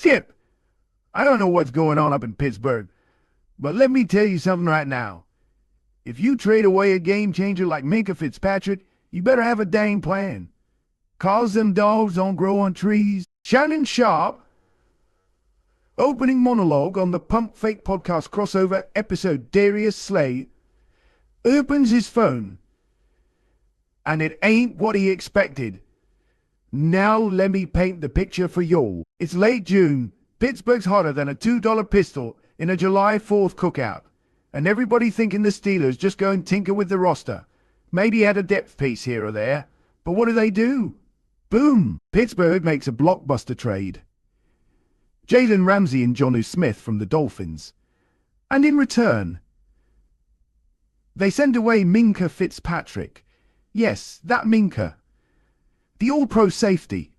Skip, I don't know what's going on up in Pittsburgh, but let me tell you something right now. If you trade away a game changer like Minkah Fitzpatrick, you better have a dang plan. Cause them dogs don't grow on trees. Shannon Sharp, opening monologue on the Pump Fake Podcast crossover episode Darius Slay, opens his phone, and it ain't what he expected. Now let me paint the picture for y'all. It's late June. Pittsburgh's hotter than a $2 pistol in a July 4th cookout. And everybody thinking the Steelers just go and tinker with the roster. Maybe add a depth piece here or there. But what do? Boom! Pittsburgh makes a blockbuster trade. Jalen Ramsey and Jonnu Smith from the Dolphins. And in return, they send away Minkah Fitzpatrick. Yes, that Minkah. The all-pro safety.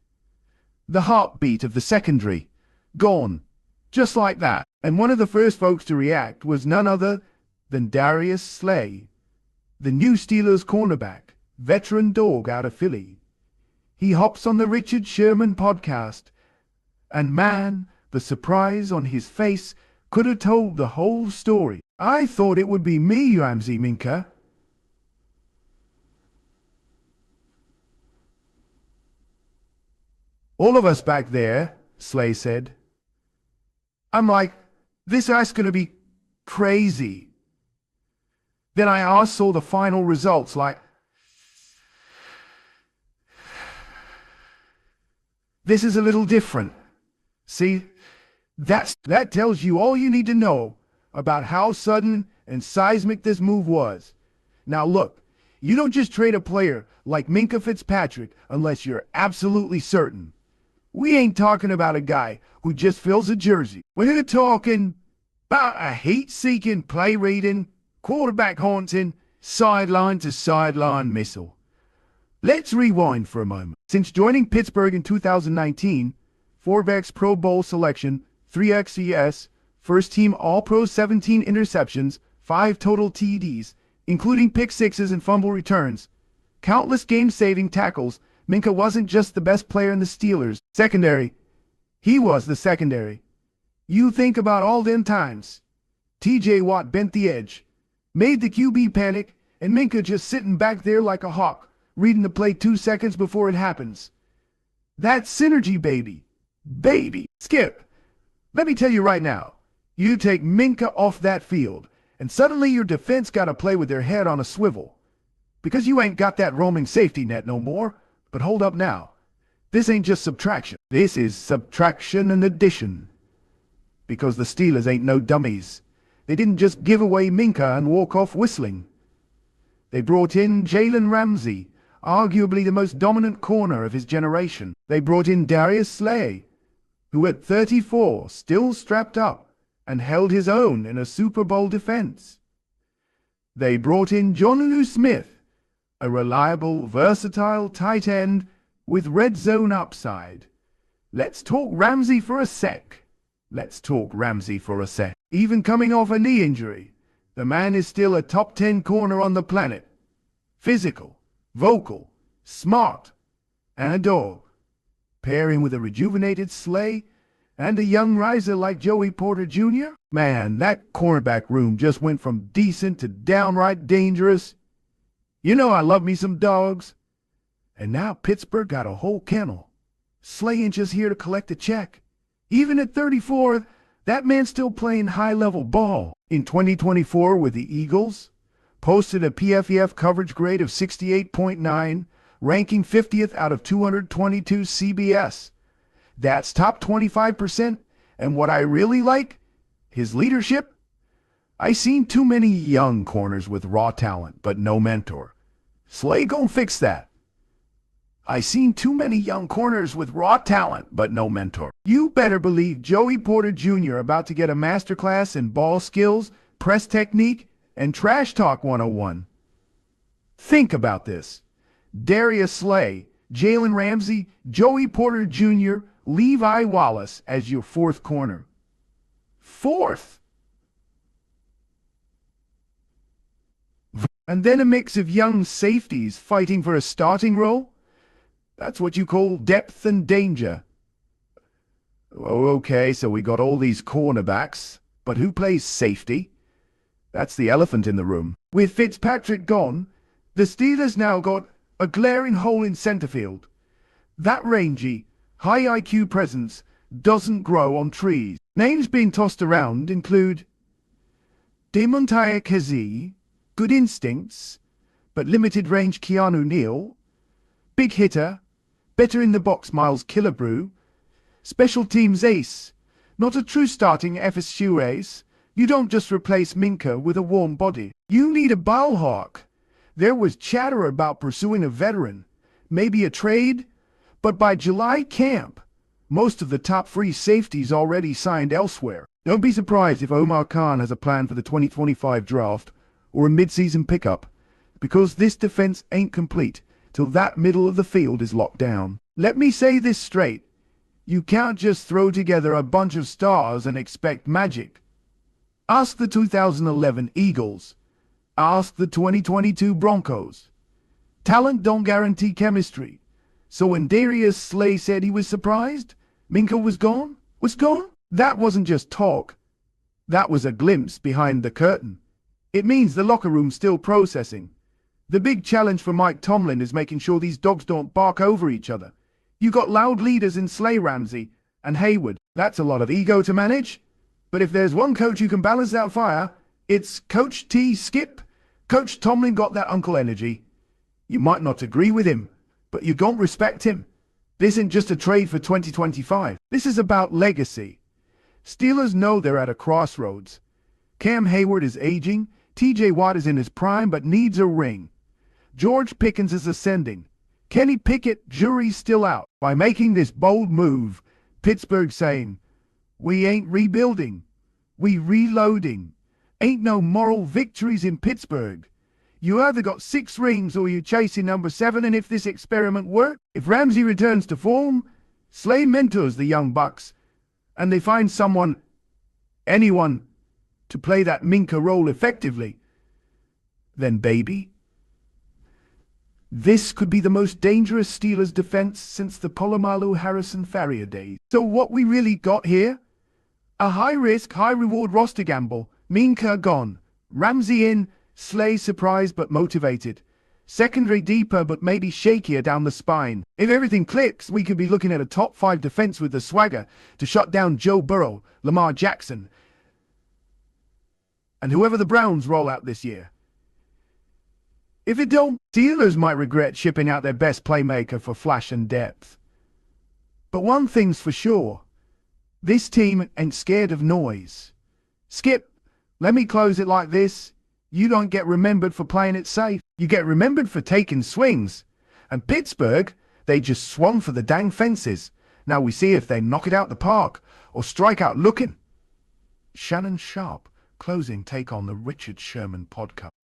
The heartbeat of the secondary. Gone. Just like that. And one of the first folks to react was none other than Darius Slay, the new Steelers cornerback, veteran dog out of Philly. He hops on the Richard Sherman podcast, and man, the surprise on his face could have told the whole story. I thought it would be me, Ramsey Minkah. All of us back there, Slay said. I'm like, this guy's gonna be crazy. Then I saw the final results, like, this is a little different. See, that tells you all you need to know about how sudden and seismic this move was. Now look, you don't just trade a player like Minkah Fitzpatrick unless you're absolutely certain. We ain't talking about a guy who just fills a jersey. We're talking about a heat-seeking, play-reading, quarterback-haunting, sideline-to-sideline missile. Let's rewind for a moment. Since joining Pittsburgh in 2019, 4x Pro Bowl selection, 3x first-team All-Pro, 17 interceptions, 5 total TDs, including pick sixes and fumble returns, countless game-saving tackles, Minkah wasn't just the best player in the Steelers' secondary. He was the secondary. You think about all them times. T.J. Watt bent the edge, made the QB panic, and Minkah just sitting back there like a hawk, reading the play 2 seconds before it happens. That's synergy, baby. Baby. Skip, let me tell you right now, you take Minkah off that field, and suddenly your defense got to play with their head on a swivel. Because you ain't got that roaming safety net no more. But hold up now. This ain't just subtraction. This is subtraction and addition. Because the Steelers ain't no dummies. They didn't just give away Minkah and walk off whistling. They brought in Jalen Ramsey, arguably the most dominant corner of his generation. They brought in Darius Slay, who at 34 still strapped up and held his own in a Super Bowl defense. They brought in Jonnu Smith, a reliable, versatile tight end with red zone upside. Let's talk Ramsey for a sec. Even coming off a knee injury, the man is still a top 10 corner on the planet. Physical, vocal, smart, and a dog. Pair him with a rejuvenated Slay and a young riser like Joey Porter Jr. Man, that cornerback room just went from decent to downright dangerous. You know I love me some dogs. And now Pittsburgh got a whole kennel. Slay ain't just here to collect a check. Even at 34, that man's still playing high-level ball. In 2024 with the Eagles, posted a PFF coverage grade of 68.9, ranking 50th out of 222 CBS. That's top 25%, and what I really like, his leadership. I seen too many young corners with raw talent, but no mentor. Slay gon' fix that. I seen too many young corners with raw talent, but no mentor. You better believe Joey Porter Jr. about to get a masterclass in ball skills, press technique, and trash talk 101. Think about this. Darius Slay, Jalen Ramsey, Joey Porter Jr., Levi Wallace as your fourth corner. Fourth! And then a mix of young safeties fighting for a starting role? That's what you call depth and danger. Oh, okay, so we got all these cornerbacks, but who plays safety? That's the elephant in the room. With Fitzpatrick gone, the Steelers now got a glaring hole in center field. That rangy, high IQ presence doesn't grow on trees. Names being tossed around include Demontae Kazee, good instincts, but limited range Keanu Neal, big hitter, better in the box Miles Killebrew, special teams ace, not a true starting FSU ace. You don't just replace Minkah with a warm body. You need a ballhawk. There was chatter about pursuing a veteran, maybe a trade, but by July camp, most of the top free safeties already signed elsewhere. Don't be surprised if Omar Khan has a plan for the 2025 draft or a mid-season pickup, because this defense ain't complete till that middle of the field is locked down. Let me say this straight. You can't just throw together a bunch of stars and expect magic. Ask the 2011 Eagles. Ask the 2022 Broncos. Talent don't guarantee chemistry. So when Darius Slay said he was surprised, Minkah was gone? That wasn't just talk. That was a glimpse behind the curtain. It means the locker room's still processing. The big challenge for Mike Tomlin is making sure these dogs don't bark over each other. You got loud leaders in Slay, Ramsey, and Hayward. That's a lot of ego to manage. But if there's one coach who can balance that fire, it's Coach T. Skip. Coach Tomlin got that uncle energy. You might not agree with him, but you don't respect him. This isn't just a trade for 2025. This is about legacy. Steelers know they're at a crossroads. Cam Hayward is aging. TJ Watt is in his prime but needs a ring. George Pickens is ascending. Kenny Pickett, jury's still out. By making this bold move, Pittsburgh's saying, we ain't rebuilding. We reloading. Ain't no moral victories in Pittsburgh. You either got 6 rings or you're chasing number 7, and if this experiment works, if Ramsey returns to form, Slay mentors the young bucks, and they find anyone, to play that Minkah role effectively, then baby, this could be the most dangerous Steelers defense since the Polamalu Harrison Farrier days. So what we really got here? A high-risk, high-reward roster gamble. Minkah gone. Ramsey in. Slay surprised but motivated. Secondary deeper but maybe shakier down the spine. If everything clicks, we could be looking at a top 5 defense with the swagger to shut down Joe Burrow, Lamar Jackson, and whoever the Browns roll out this year. If it don't, Steelers might regret shipping out their best playmaker for flash and depth. But one thing's for sure. This team ain't scared of noise. Skip, let me close it like this. You don't get remembered for playing it safe. You get remembered for taking swings. And Pittsburgh, they just swung for the dang fences. Now we see if they knock it out the park or strike out looking. Shannon Sharp, closing take on the Richard Sherman podcast.